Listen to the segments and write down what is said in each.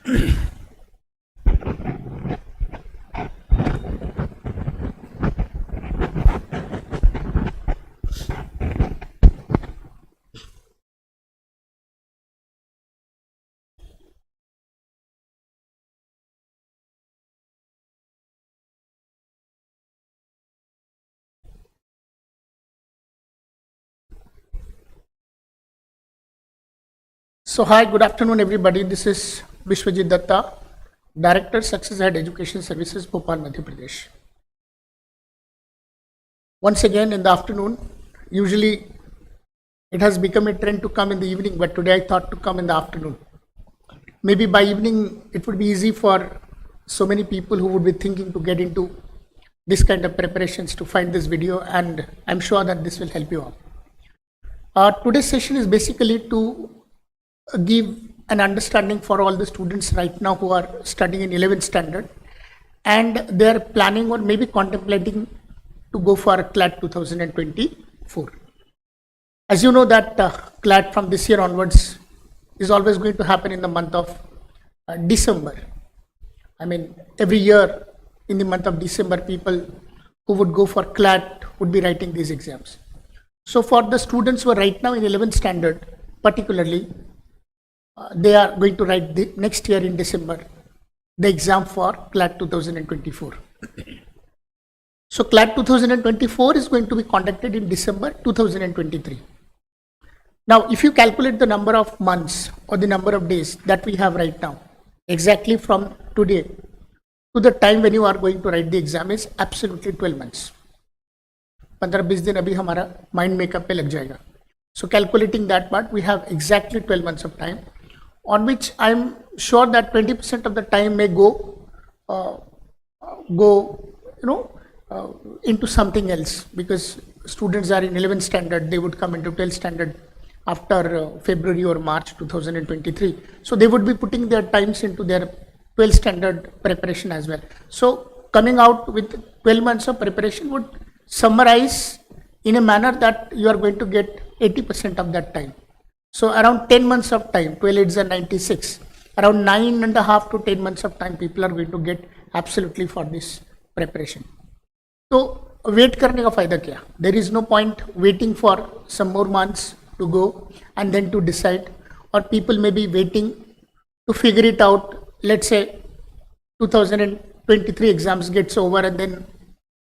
So hi, good afternoon everybody. This is Vishwajit Datta, Director Success Head Education Services, Bhopal, Madhya Pradesh. Once again in the afternoon, usually it has become a trend to come in the evening, but today I thought to come in the afternoon. Maybe by evening it would be easy for so many people who would be thinking to get into this kind of preparations to find this video, and I'm sure that this will help you all. Today's session is basically to give an understanding for all the students right now who are studying in 11th standard and they are planning or maybe contemplating to go for CLAT 2024. As you know that CLAT from this year onwards is always going to happen in the month of December. I mean, every year in the month of December, people who would go for CLAT would be writing these exams. So for the students who are right now in 11th standard, particularly, they are going to write the next year in December the exam for CLAT 2024. So CLAT 2024 is going to be conducted in December 2023. Now, if you calculate the number of months or the number of days that we have right now, exactly from today to the time when you are going to write the exam is absolutely 12 months. 15-20 दिन अभी हमारा mind makeup पे लग जाएगा. So calculating that part, we have exactly 12 months of time, on which I'm sure that 20% of the time may go into something else, because students are in 11th standard, they would come into 12th standard after February or March 2023. So they would be putting their times into their 12th standard preparation as well. So coming out with 12 months of preparation would summarize in a manner that you are going to get 80% of that time. So around 10 months of time, 12 8s are 96, around 9.5 to 10 months of time people are going to get absolutely for this preparation. So wait करने का फायदा क्या? There is no point waiting for some more months to go and then to decide, or people may be waiting to figure it out. Let's say 2023 exams gets over and then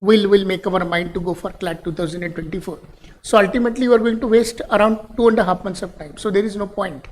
we'll make our mind to go for CLAT 2024. So ultimately you are going to waste around 2.5 months of time. So there is no point.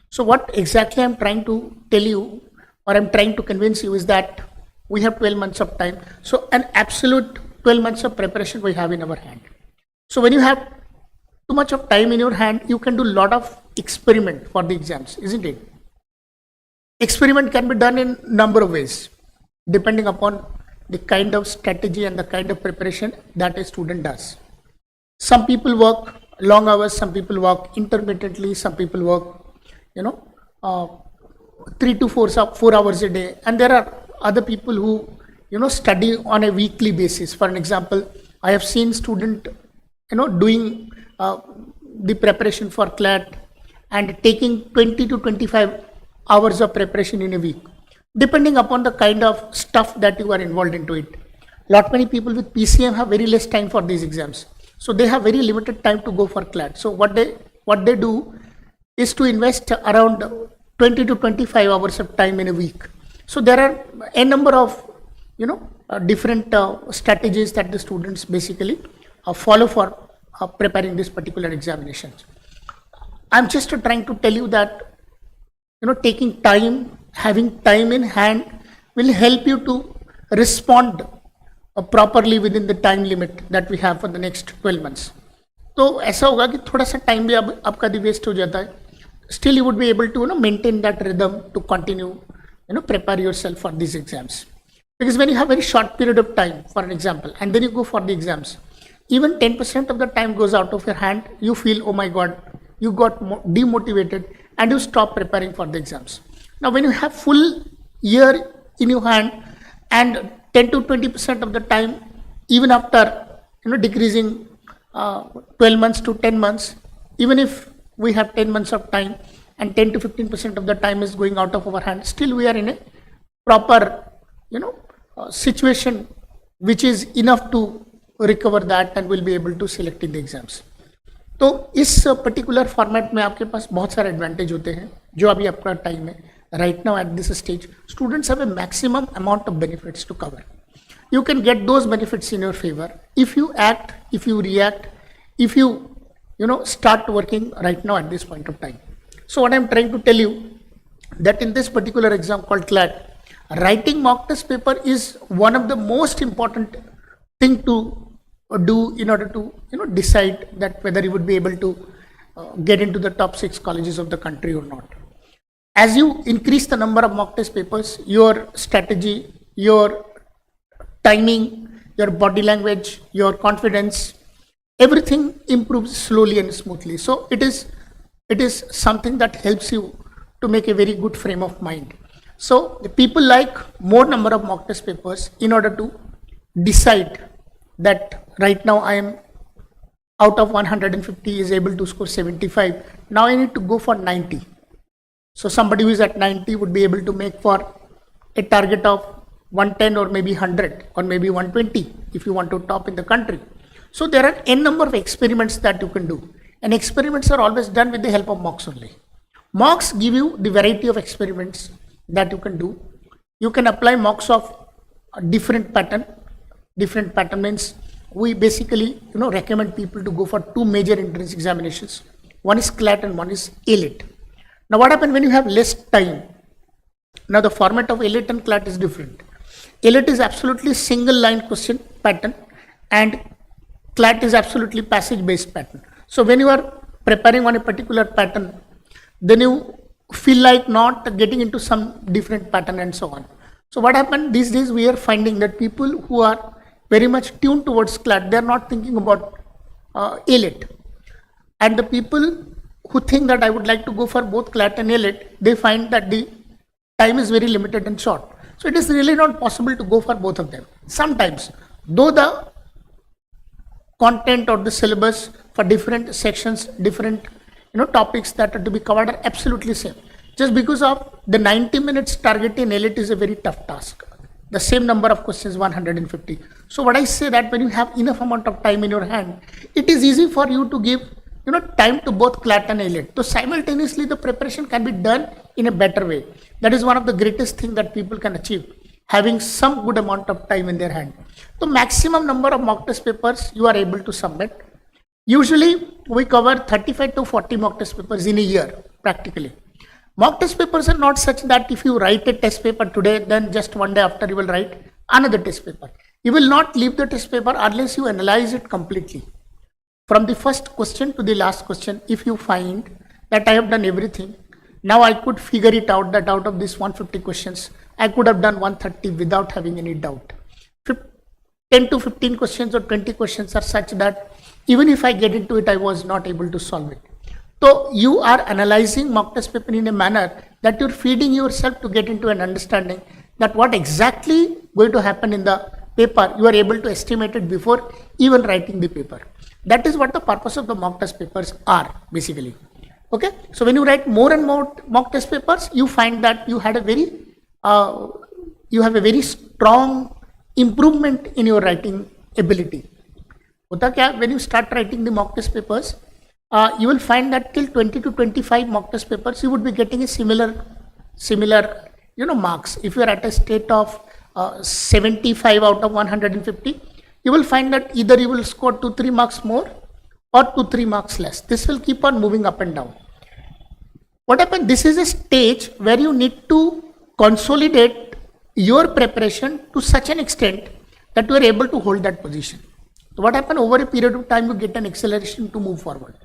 So what exactly I'm trying to tell you, or I'm trying to convince you, is that we have 12 months of time. So an absolute 12 months of preparation we have in our hand. So when you have too much of time in your hand, you can do a lot of experiment for the exams, isn't it? Experiment can be done in number of ways, depending upon the kind of strategy and the kind of preparation that a student does. Some people work long hours, some people work intermittently, some people work 3 to 4 hours a day, and there are other people who study on a weekly basis. For an example, I have seen student doing the preparation for CLAT and taking 20 to 25 hours of preparation in a week, depending upon the kind of stuff that you are involved into it. Lot many people with PCM have very less time for these exams, so they have very limited time to go for CLAT. So what they do is to invest around 20 to 25 hours of time in a week. So there are a number of different strategies that the students basically follow for preparing this particular examinations. I'm just trying to tell you that taking time, having time in hand will help you to respond properly within the time limit that we have for the next 12 months. तो ऐसा होगा कि थोड़ा सा time भी आपका waste हो जाता है, still you would be able to maintain that rhythm to continue prepare yourself for these exams. Because when you have a very short period of time, for an example, and then you go for the exams, even 10% of the time goes out of your hand, you feel, oh my god, you got demotivated and you stop preparing for the exams. Now when you have full year in your hand and 10 to 20% of the time, even after decreasing 12 months to 10 months, even if we have 10 months of time and 10 to 15% of the time is going out of our hand, still we are in a proper, situation which is enough to recover that and will be able to select in the exams. तो इस particular format में आपके पास बहुत सारे advantage होते हैं जो अभी आपका टाइम है. Right now at this stage students have a maximum amount of benefits to cover. You can get those benefits in your favor if you act, if you react, if you start working right now at this point of time. So what I'm trying to tell you that in this particular exam called CLAT, writing mock test paper is one of the most important thing to do in order to decide that whether you would be able to get into the top 6 colleges of the country or not. As you increase the number of mock test papers, your strategy, your timing, your body language, your confidence, everything improves slowly and smoothly. So it is something that helps you to make a very good frame of mind. So the people like more number of mock test papers in order to decide that right now I am out of 150 is able to score 75. Now I need to go for 90. So somebody who is at 90 would be able to make for a target of 110 or maybe 100 or maybe 120 if you want to top in the country. So there are n number of experiments that you can do, and experiments are always done with the help of mocks only. Mocks give you the variety of experiments that you can do. You can apply mocks of a different pattern. Different pattern means we basically recommend people to go for 2 major entrance examinations. One is CLAT and one is ALET. Now what happens when you have less time? Now the format of ALET and CLAT is different. ALET is absolutely single line question pattern and CLAT is absolutely passage based pattern. So when you are preparing on a particular pattern, then you feel like not getting into some different pattern and so on. So what happened these days, we are finding that people who are very much tuned towards CLAT, they are not thinking about ALET. And the people who think that I would like to go for both CLAT and ALET, they find that the time is very limited and short. So it is really not possible to go for both of them. Sometimes, though the content or the syllabus for different sections, different topics that are to be covered are absolutely same. Just because of the 90 minutes target in ALET is a very tough task. The same number of questions, 150. So what I say that when you have enough amount of time in your hand, it is easy for you to give time to both CLAT and ALET. So simultaneously the preparation can be done in a better way. That is one of the greatest things that people can achieve, having some good amount of time in their hand. So maximum number of mock test papers you are able to submit. Usually we cover 35 to 40 mock test papers in a year practically. Mock test papers are not such that if you write a test paper today, then just one day after you will write another test paper. You will not leave the test paper unless you analyze it completely. From the first question to the last question, if you find that I have done everything, now I could figure it out that out of these 150 questions, I could have done 130 without having any doubt. 10 to 15 questions or 20 questions are such that even if I get into it, I was not able to solve it. So you are analyzing mock test paper in a manner that you're feeding yourself to get into an understanding that what exactly going to happen in the paper, you are able to estimate it before even writing the paper. That is what the purpose of the mock test papers are basically. Okay, so when you write more and more mock test papers, you find that you had a very, you have a very strong improvement in your writing ability. Hota kya, when you start writing the mock test papers, you will find that till 20 to 25 mock test papers, you would be getting a similar marks. If you are at a state of 75 out of 150, you will find that either you will score 2-3 marks more or 2-3 marks less. This will keep on moving up and down. What happens? This is a stage where you need to consolidate your preparation to such an extent that you are able to hold that position. So what happens over a period of time, you get an acceleration to move forward.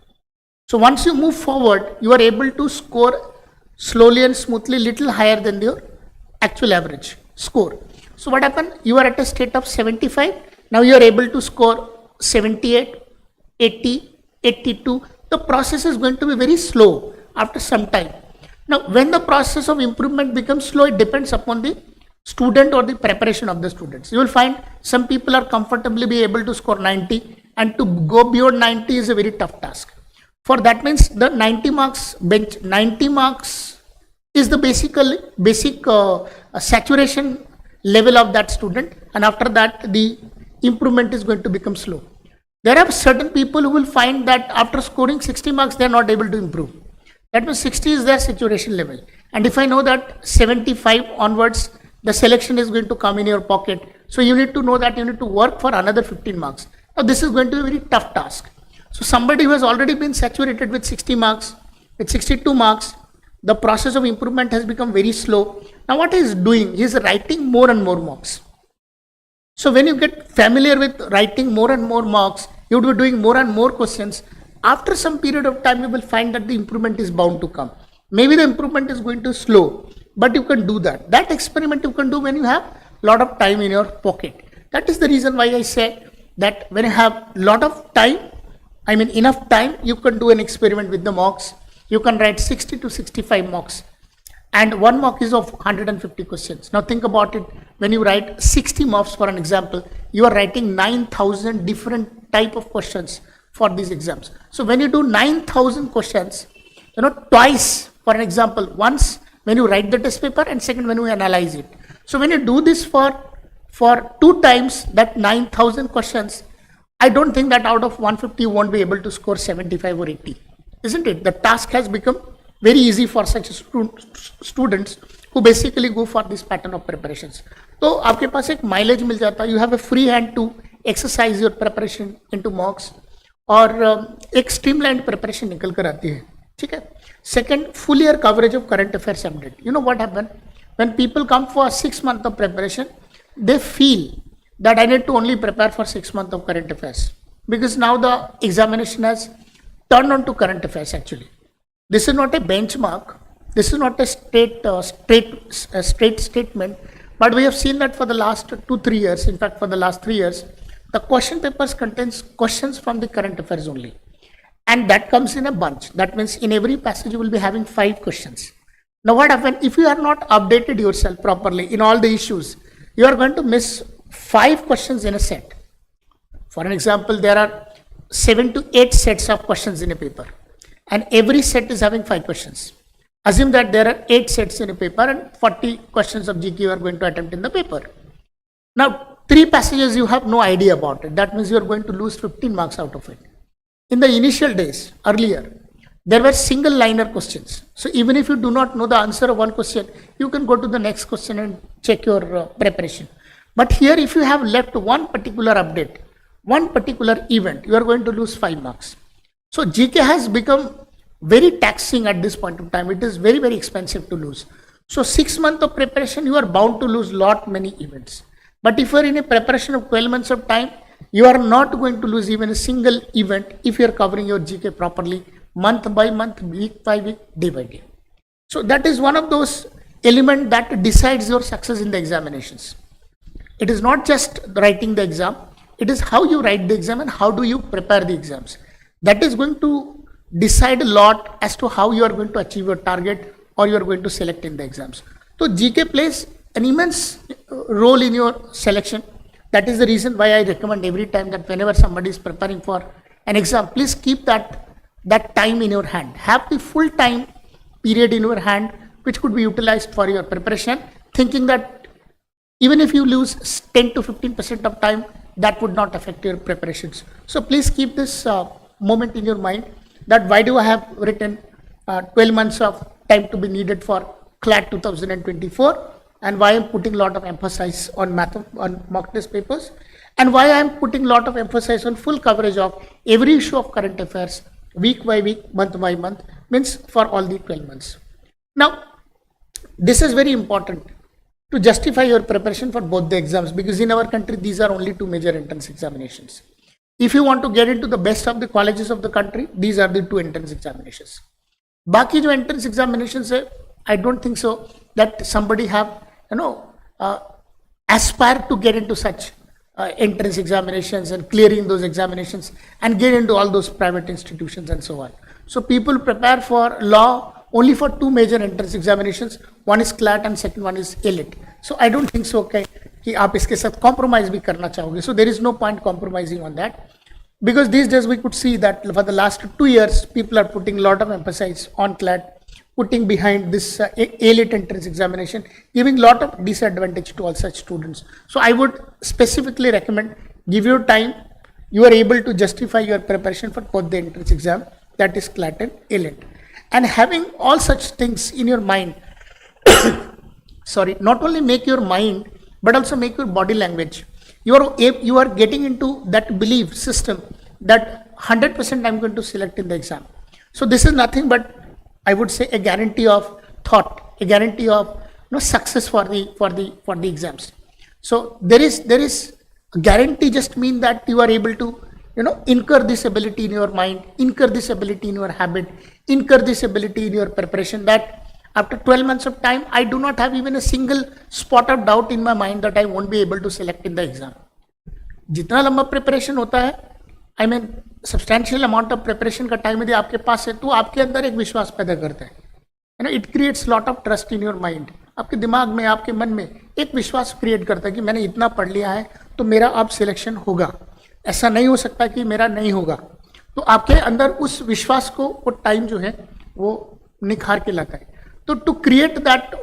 So once you move forward, you are able to score slowly and smoothly little higher than your actual average score. So what happened? You are at a state of 75. Now you are able to score 78, 80, 82. The process is going to be very slow after some time. Now when the process of improvement becomes slow, it depends upon the student or the preparation of the students. You will find some people are comfortably be able to score 90, and to go beyond 90 is a very tough task. For that means the 90 marks bench, 90 marks is the basic saturation level of that student, and after that the improvement is going to become slow. There are certain people who will find that after scoring 60 marks they are not able to improve. That means 60 is their saturation level, and if I know that 75 onwards the selection is going to come in your pocket, so you need to know that you need to work for another 15 marks. Now this is going to be a very tough task. So somebody who has already been saturated with 60 marks, with 62 marks, the process of improvement has become very slow. Now what he is doing, he is writing more and more marks. So when you get familiar with writing more and more marks, you will be doing more and more questions. After some period of time, you will find that the improvement is bound to come. Maybe the improvement is going to slow, but you can do that. That experiment you can do when you have a lot of time in your pocket. That is the reason why I say that when you have lot of time, I mean enough time, you can do an experiment with the mocks. You can write 60 to 65 mocks, and one mock is of 150 questions. Now think about it, when you write 60 mocks for an example, you are writing 9,000 different type of questions for these exams. So when you do 9,000 questions, twice for an example, once when you write the test paper and second when you analyze it. So when you do this for 2 times that 9,000 questions, I don't think that out of 150 you won't be able to score 75 or 80, isn't it? The task has become very easy for such students who basically go for this pattern of preparations. तो आपके पास एक mileage मिल जाता है, you have a free hand to exercise your preparation into mocks, और एक streamlined preparation निकल कर आती है, ठीक है. Second, full year coverage of current affairs update. You know what happened? When people come for 6 months of preparation, they feel that I need to only prepare for 6 months of current affairs, because now the examination has turned on to current affairs actually. This is not a benchmark, this is not a straight statement, but we have seen that for the last 2-3 years, in fact for the last 3 years, the question papers contains questions from the current affairs only. And that comes in a bunch. That means in every passage you will be having 5 questions. Now what happens, if you are not updated yourself properly in all the issues, you are going to miss 5 questions in a set. For an example, there are 7 to 8 sets of questions in a paper, and every set is having 5 questions. Assume that there are 8 sets in a paper and 40 questions of GK you are going to attempt in the paper. Now 3 passages you have no idea about it. That means you are going to lose 15 marks out of it. In the initial days, earlier, there were single liner questions. So even if you do not know the answer of one question, you can go to the next question and check your preparation. But here, if you have left one particular update, one particular event, you are going to lose 5 marks. So GK has become very taxing at this point of time. It is very, very expensive to lose. So 6 months of preparation, you are bound to lose many events. But if you are in a preparation of 12 months of time, you are not going to lose even a single event if you are covering your GK properly, month by month, week by week, day by day. So that is one of those elements that decides your success in the examinations. It is not just writing the exam, it is how you write the exam and how do you prepare the exams. That is going to decide a lot as to how you are going to achieve your target or you are going to select in the exams. So GK plays an immense role in your selection. That is the reason why I recommend every time that whenever somebody is preparing for an exam, please keep that time in your hand. Have the full time period in your hand which could be utilized for your preparation, thinking that even if you lose 10 to 15% of time, that would not affect your preparations. So please keep this moment in your mind, that why do I have written 12 months of time to be needed for CLAT 2024, and why I am putting a lot of emphasis on mock test papers, and why I am putting a lot of emphasis on full coverage of every issue of current affairs, week by week, month by month, means for all the 12 months. Now, this is very important to justify your preparation for both the exams, because in our country, these are only 2 major entrance examinations. If you want to get into the best of the colleges of the country, these are the 2 entrance examinations. Baki jo entrance examinations hai, I don't think so that somebody have, aspire to get into such entrance examinations and clearing those examinations and get into all those private institutions and so on. So people prepare for law only for 2 major entrance examinations. One is CLAT and second one is CLAT. So I don't think so कि आप इसके साथ compromise भी करना चाहोगे. So there is no point compromising on that. because these days we could see that for the last 2 years, people are putting a lot of emphasis on CLAT, putting behind this ALET entrance examination, giving a lot of disadvantage to all such students. So I would specifically recommend, give your time, you are able to justify your preparation for both the entrance exam, that is CLAT and ALET. And having all such things in your mind, sorry, not only make your mind, but also make your body language. You are getting into that belief system that 100% I'm going to select in the exam. So this is nothing but, I would say, a guarantee of thought, a guarantee of success for the exams. So there is a guarantee just mean that you are able to incur this ability in your mind, incur this ability in your habit, incur this ability in your preparation, that after 12 months of time, I do not have even a single spot of doubt in my mind that I won't be able to select in the exam. जितना लंबा preparation होता है, I mean substantial amount of preparation का time यदि आपके पास है, तो आपके अंदर एक विश्वास पैदा करता है, it creates lot of trust in your mind. आपके दिमाग में, आपके मन में एक विश्वास क्रिएट करता है कि मैंने इतना पढ़ लिया है तो मेरा अब सिलेक्शन होगा, ऐसा नहीं हो सकता कि मेरा नहीं होगा. तो आपके अंदर उस विश्वास को वो टाइम जो है वो निखार के लाता है. So to create that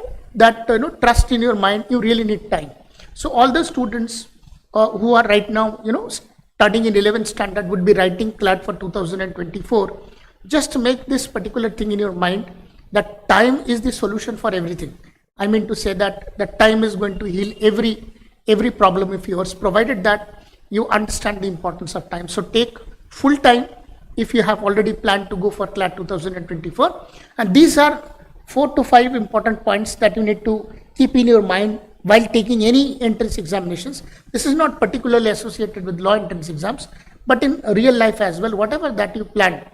trust in your mind, you really need time. So all the students who are right now studying in 11th standard would be writing CLAT for 2024. Just make this particular thing in your mind, that time is the solution for everything. I mean to say that time is going to heal every problem of yours, provided that you understand the importance of time. So take full time if you have already planned to go for CLAT 2024, and these are 4 to 5 important points that you need to keep in your mind while taking any entrance examinations. This is not particularly associated with law entrance exams, but in real life as well, whatever that you plan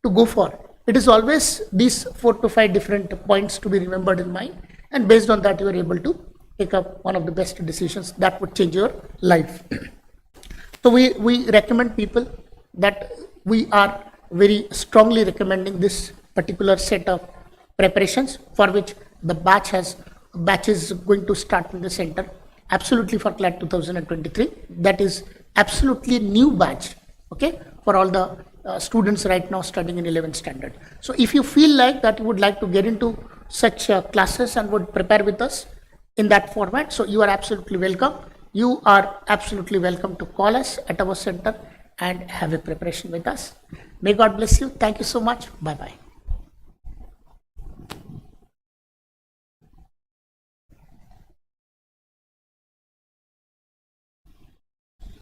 to go for, it is always these 4 to 5 different points to be remembered in mind, and based on that you are able to take up one of the best decisions that would change your life. So we recommend people that we are very strongly recommending this particular set of preparations, for which the batch is going to start in the center absolutely for CLAT 2023. That is absolutely new batch, okay, for all the students right now studying in 11th standard. So if you feel like that you would like to get into such classes and would prepare with us in that format, so you are absolutely welcome. You are absolutely welcome to call us at our center and have a preparation with us. May God bless you. Thank you so much. Bye bye.